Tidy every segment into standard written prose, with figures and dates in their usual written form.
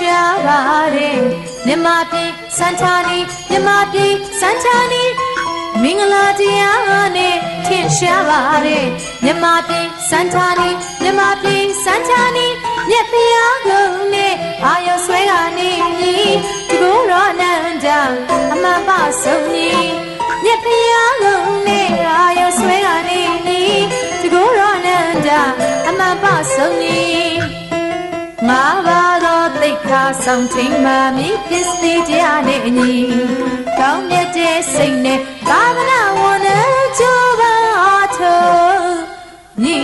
ရှားပါတယ်မြမပြေစန်းချာနီမြမပြေစန်းချာနီမင်္ဂလာတရားနဲ့ထင်ရှားပါတယ်မြမပြေစန်းချာနီမြမပြေစန်းချာနီမြက်ဖျားကုန်နဲ့အာယုဆွဲကနေညီဒီကိုရောနန်းကြအမှန်ပါဆုံးညီမြက်ဖျားကုန်နဲ့အာယုဆွဲကနေညီဒီကိုရောနန်းကြအမှန်ပါဆုံးညီငါပါတော့သိခါဆောင်ချိန်မှာမြည်ပစ္စည်းတရားနဲ့အညီကောင်းမြတ်တဲ့စိတ်နဲ့သာသနာဝန်နဲ့ကြိုးပမ်းအားထုတ်ညီ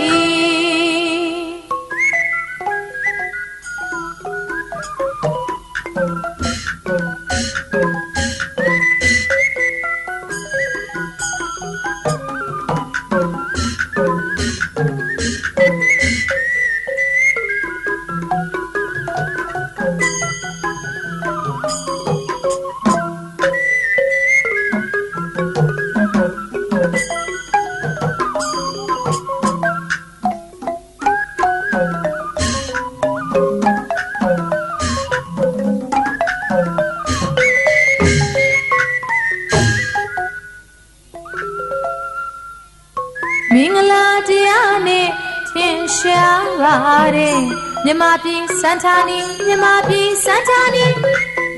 မင်္ဂလာတရားနဲ့ထင်ရှားပါတယ်မြမပြည်စန်းချာနီမြမပြည်စန်းချာနီ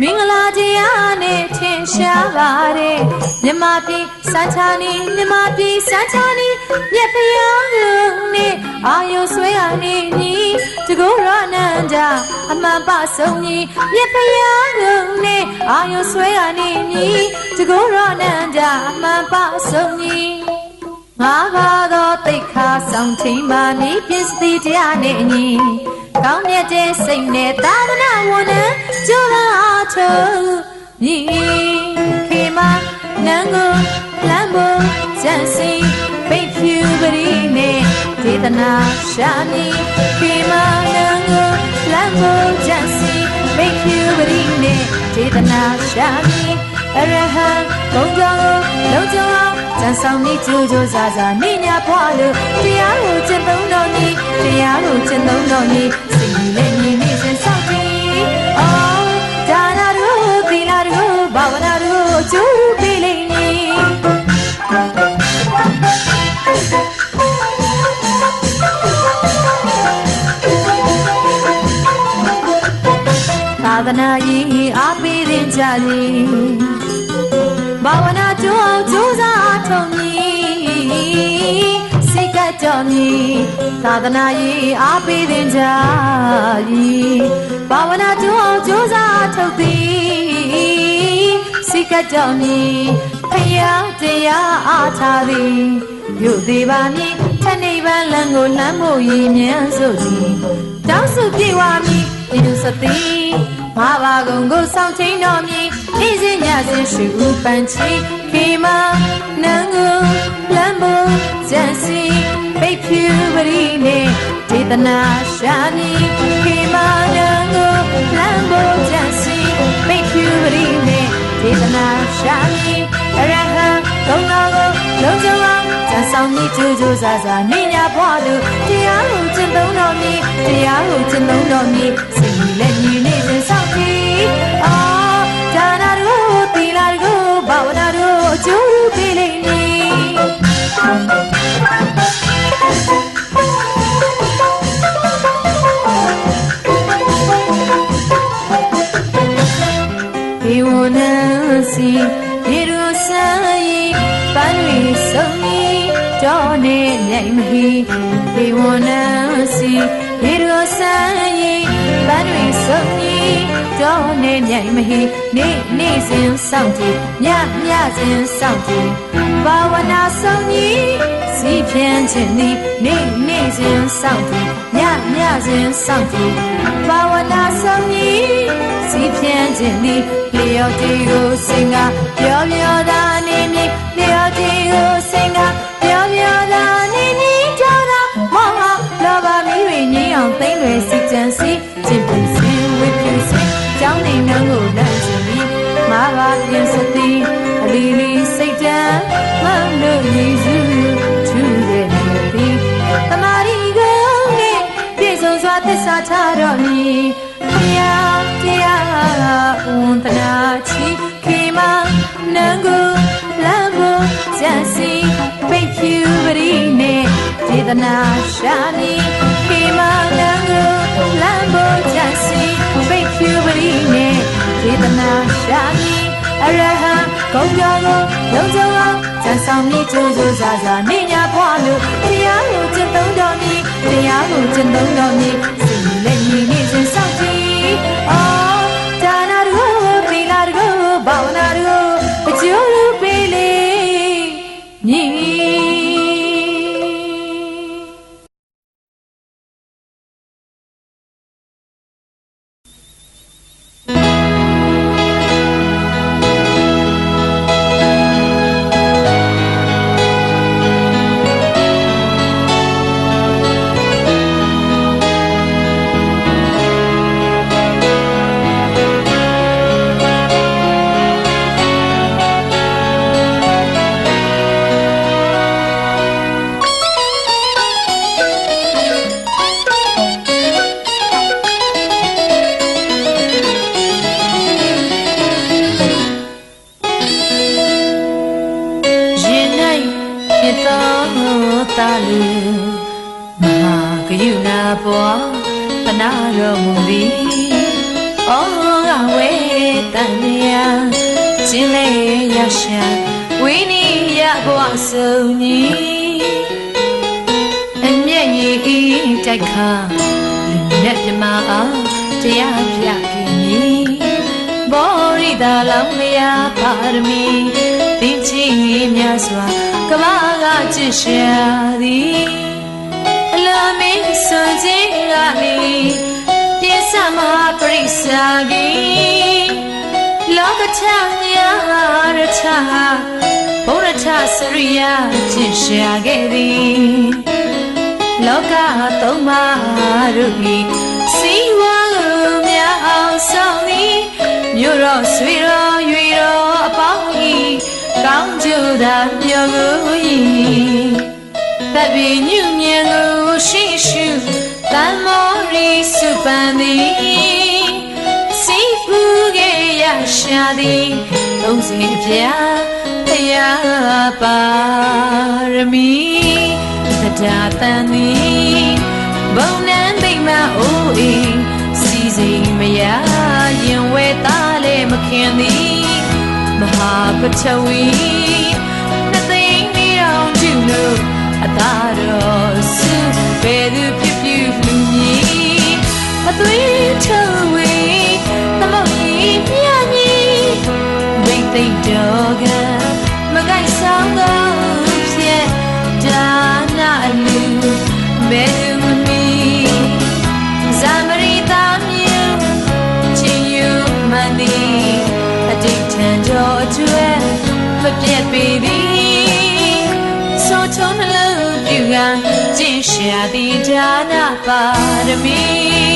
မင်္ဂလာတရားနဲ့ထင်ရှားပါတယ်မြမပြည်စန်းချာနီမြမပြည်စန်းချာနီမြက်ဖျားလုံးနဲ့အာယုဆွဲရနေညီတကူရနန္ဒာအမှန်ပါဆုံးညီမြက်ဖျားလုံးနဲ့အာယုဆွဲရနေညီတကူရနန္ဒာအမှန်ပါဆုံးညီငါပါတော့တိတ်ခါဆောင်ချိန်မှာမြည်ပစ္စည်းတရားနဲ့အညီကောင်းမြတ်တဲ့စိတ်နဲ့သာသနာဝန်နဲ့ကြိုးပမ်းအားထုတ်မြည်ခေမနန်းကိုလမ်းပေါ်ကျန်စီပိတ်ဖြူပရိနဲ့ဒေသနာရှာမည်ခေမနန်းကိုလမ်းပေါ်ကျန်စီပိတ်ဖြူပရိနဲ့ဒေသနာရှာမည်အရဟံဘုံကြောင့်လုံးကြောင့်ကျန်ဆောင်နေကြိုးကြိုးစားစားနေညာဖွာလို့တရားကိုကျင့်သုံးတော်နေတရားကိုကျင့်သုံးတော်နေစိတ်နဲ့ညီနေစဉ်စောင့်ကြည့်အော်ဒါနာတို့သီလတို့ဘာဝနာတို့ကျိုးပေးလိမ့်မည်သာသနာရေးအားပေးတဲ့ကြသည်ဘာဝနာကျိုးအောင်ကျိုးစားထုံမည်စိတ်ကကြော်မည်သာသနာရေးအားပေးတဲ့ကြသည်ဘာဝနာကျိုးအောင်ကျိုးစားထုတ်သည်စိတ်ကကြော်မည်ဖယားတရားအားထားသည်ပြုသေးပါမည်ထနိဗ္ဗာန်လမ်းကိုလှမ်းဖို့ရည်မြန်စို့သည်တောင်းစုပြေဝမည်ဤသူစသည်မဘာကုံကိုဆောင်ချိန်တော်မည်ဤစညစဉ်ရှိဥပန်ချီခေမနန်းကိုလမ်းပေါ်ကျန်စီပိတ်ဖြူပရိနဲ့ဒေသနာရှာမည်ခေမနန်းကိုလမ်းပေါ်ကျန်စီပိတ်ဖြူပရိနဲ့ဒေသနာရှာမည်အရဟံဘုံတော်ကိုလုံးစုံအောင်ကျန်ဆောင်နေကြိုးကြိုးစားစားနေညာဘွားလို့တရားကိုကျင့်သုံးတော်မည်တရားကိုကျင့်သုံးတော်မည်စိတ်လက်ညီနေစဉ်စောင့်ကြည့်အော်ဒါနာတို့သီလတို့ဘာဝနာတို့အကျိုးပေးလိမ့်မည်ဒီဝနစီဒီရဆာယီပန်းဝီဆုံးမီတော်နေမြိုင်မဟီဒီဝနစီဒီရဆာယီပန်းဝီဆုံးမီတော်နေမြိုင်မဟီနေစဉ်စောင့်ကြည့်ညစဉ်စောင့်ကြည့်ဘာဝနာဆုံးမီစီဖြန့်ခြင်းသည်နေစဉ်စောင့်ကြည့်ညစဉ်စောင့်ကြည့်ဘာဝနာဆုံးမီစီဖြန့်ခြင်းသည်လျော်တီကိုစင်ကပြောသာနေမည်လျော်တီကိုစင်ကပြောသာနေမည်ကြောတာမောဟလောဘမီးတွေငြိမ်းအောင်သိမ့်လွယ်စီကြံစီခြင်းပူစင်ဝိဖြူစင်ကြောင်းနေနှံကိုလန့်ချင်ပြီးငါပါပြင်စသည်အလီလီစိတ်တမ်းမှန်လို့ရည်စုထူတဲ့နေသည်တမာရီကိုနဲ့ပြေဆုံးစွာသစ္စာချတော်မူဘုရားတရား တနာရှာမီဒီမာနံကိုလမ်းပေါ်ချစီပိတ်ဖြူပရိနဲ့ဒေသနာရှာမီအရဟံဂုံကြောကိုလုံခြုံအောင်စံဆောင်မီကျိုးကျိုးစားစားနေညာဖွာလို့တရားကိုကျင့်သုံးတော်မီတရားကိုကျင့်သုံးတော်မီစိတ်လက်ညီနေစဉ်စောင့်ကြည့်အော်ဒါနာတို့ပီလာတို့ဘောင်းနာတို့အကျိုးလူပေးလေညီ တိုက်ခါလူနဲ့မြမအောင်တရားပြခင်နီဘောရိတာလောင်လျာပါရမီသင်ချီများစွာကဘာကကြည်ရှာသည်အလာမင်းစွန်ခြင်းကလေးပြေသမဟာပရိစ္ဆာကြီးလောကထညာရထဘုရထစရိယာကြည်ရှာခဲ့သည်လောကသုံးပါးတို့ဤစီဝါကိုမြအောင်ဆောင်သည်မြို့တော်ဆွေတော်ရွေတော်အပေါင်းဤကောင်းကျိုးသာမြော်ကိုဤတပ်ပြီးညွညံကိုရှိရှုတန်မောရီစုပန်သည်စီပူကေရရှာသည်သုံးစီပြဖယားပါရမီတရားတန်သည်ဘုံနန်းသိမ့်မအိုးအိမ်စီစိမ်မရရင်ဝဲသားလည်းမခင်သည်မဟာပထဝီနှစ်သိမ့်ပြီးတော့ကျူလို့အသာတော်စုဘယ်သူဖြစ်ပြလူမည်အသွေးထုတ်ဝေးသမုတ်ကြီးမြကြီးဘိတ်သိမ့်တော်ကမကိုက်ဆောင်သောဖြစ်ဒါနာလူမဲမမီဇာမရီတာမြူချင်းယူမန်ဒီအတိတ်ထံတော်အတွဲမပြတ်ပေသည်ဆိုချုံနှလုံးပြူကကျင့်ရှာသည်ဒါနာပါရမီ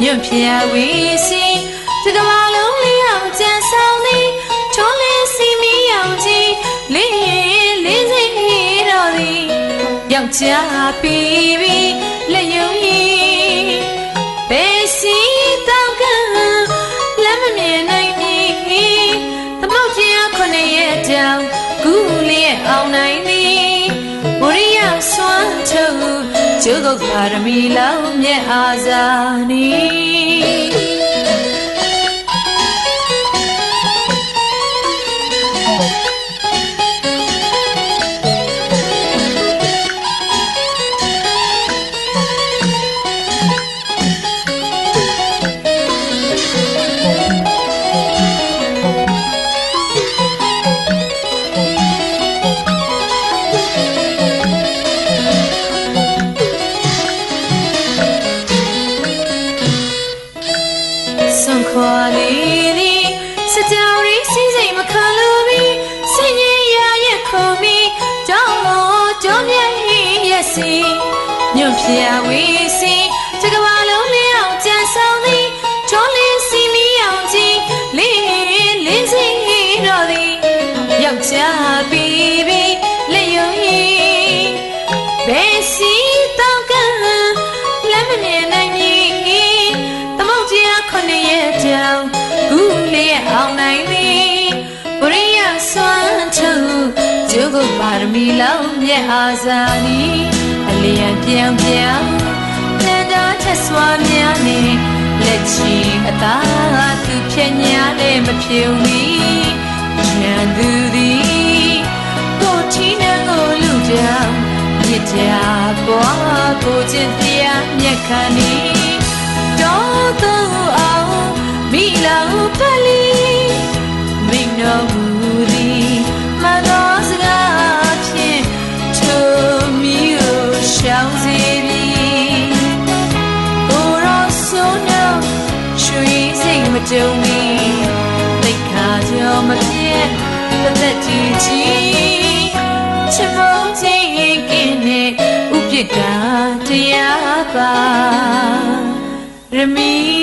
ညွန့်ပြဝီစီတကမာလုံးလေးအောင်ကြံဆောင်သည်ထုံးလေးစီမီအောင်ကြီးလေးလေးစိတ်တော်သည်ယောက်ျားပြီးပြီးလက်ယုံကြီးဘယ်စီတောက်ကလက်မမြင်နိုင်မီသမုတ်ကြီးခုနှစ်ရဲ့တောင်ကူးလေးအောင်နိုင်သည်ဝရိယစွမ်းထုတ်ကျုပ်တို့ပါရမီလောင်းမြတ်အားစာနီ quality story season makalobi singing ya yakomi don't yes nyum phya we see 这个瓦龙了加上你从里心里要记里心若的要加 baby 来有意别西到根来么年来你ตมจาคนရဲ့ကြောင်ကူလေးအောင်နိုင်သည်ဘရိယစွမ်းထုကျုပ်ကိုပါရမီလောင်းမြတ်အားစာနီအလျံပြောင်းပြောင်းတန်တာထက်စွာများနေလက်ချီအသာသူဖြစ်ညာလည်းမဖြုံမီချမ်းသူသည်ကိုချီနှံကိုလူကြောင်မြစ်ကြပွားကိုချင်းတရားမြတ်ခဏီတော့တော့အောင်မိလောင်ပလီမိနောမူသည်မတော်စကားဖြင့်ထုံမီကိုရှောင်စေပြီဘိုးတော်ဆိုးနောရွှေစိတ်မတုံမီသိခါကြောမပြည့်တစ်သက်ကြည်ချီချမုန်းခြင်းကင်းနေဥပိ္ပဒါတရားပါရမီ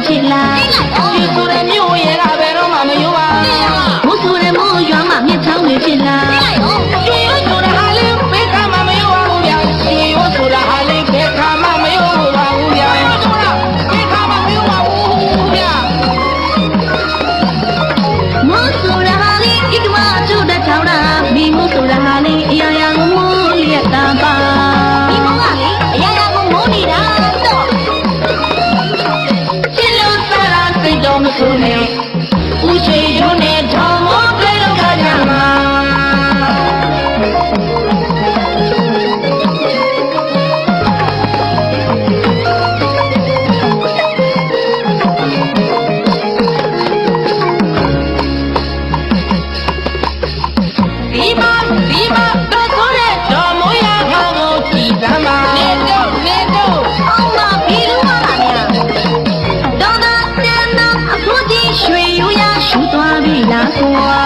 ဖြစ်လာရွှေဆိုတဲ့မြို့ရဲ့ကဘယ်တော့မှမယိုးပါမိုးဆိုတဲ့မိုးရွာမှမြစ်ချောင်းတွေဖြစ်လာရွှေရိုးဆိုတဲ့ဟာလေးဘယ်ကမှမယိုးပါဘူးဗျာရွှေရိုးဆိုတာဟာလေးဘယ်ကမှမယိုးပါဘူးဗျာဘယ်ကမှမယိုးပါဘူးဗျာမိုးဆိုတဲ့ဟာလေးဒီကမှကျိုးတဲ့ချောင်းတာမိမိုးဆိုတဲ့ဟာလေးအရာရာကိုမိုးလျက်တာပါမိမိုးကလေအရာရာကိုမိုးနေတာတော့ချစ်လို့စားတာစိတ်တော့မဆိုးနဲ့ဦးရှိရုံးနဲ့ထောင်မိုးပြေလို့ခါကြမှာဒီမှာတော့ဆိုတဲ့တော်မိုးရခါကိုကြည်စမ်းပါနေတော့အောင်မဘီလူမလာများတော်တာတန်တာအဖို့ကြီးရွှေယူရရှူသွားပြီလားကွာ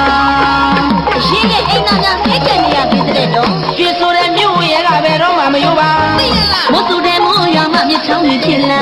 ရှိတဲ့အိမ်သားများဖိတ်ခဲ့နေရသေးတဲ့တော့ရွှေဆိုတဲ့မြို့ရဲ့ကဘယ်တော့မှမယိုးပါသိရလားမိုးဆိုတဲ့မိုးရွာမှမြစ်ချောင်းကြီးဖြစ်လာ